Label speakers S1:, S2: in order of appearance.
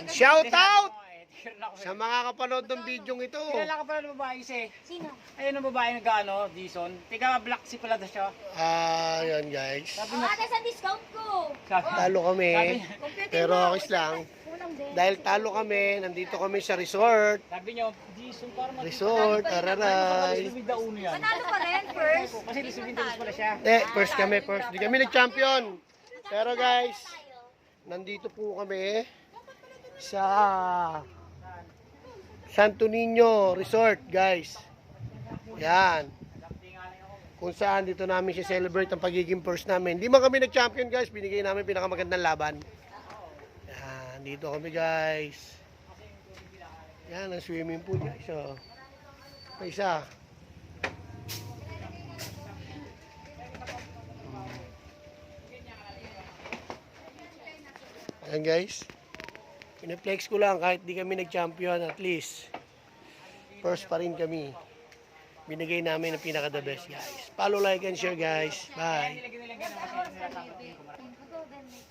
S1: Shout out sa mga kapanood ng video ito.
S2: Kilala ka pala ng babae kasi.
S3: Sino?
S2: Ayun ang babae nag-ano, Jason. Tiga black si pala siya.
S1: Yan guys.
S2: Sabi na,
S3: Ate, sa discount ko.
S1: Talo kami. Pero okay lang.
S3: Kulang din.
S1: Dahil talo kami, nandito kami sa resort.
S2: sabi niyo, Jason parang
S1: Resort, araray.
S2: Lisubig na uno yan.
S3: Panalo pa rin, first.
S2: Kasi lisubig na pala siya.
S1: First kami, first. Di kami nag-champion. Pero guys, nandito po kami sa Santo Niño Resort, guys. Yan. Kung saan dito namin siya celebrate ang pagiging first namin. Hindi man kami nag-champion, guys. Binigay namin pinakamagandang laban. Yan. Dito kami, guys. Yan ang swimming pool, guys. Oh. May isa. Yan, guys. Pinaplex ko lang kahit di kami nag-champion, at least first pa rin kami. Binigay namin ang pinaka-the best, guys. Follow, like, and share, guys. Bye.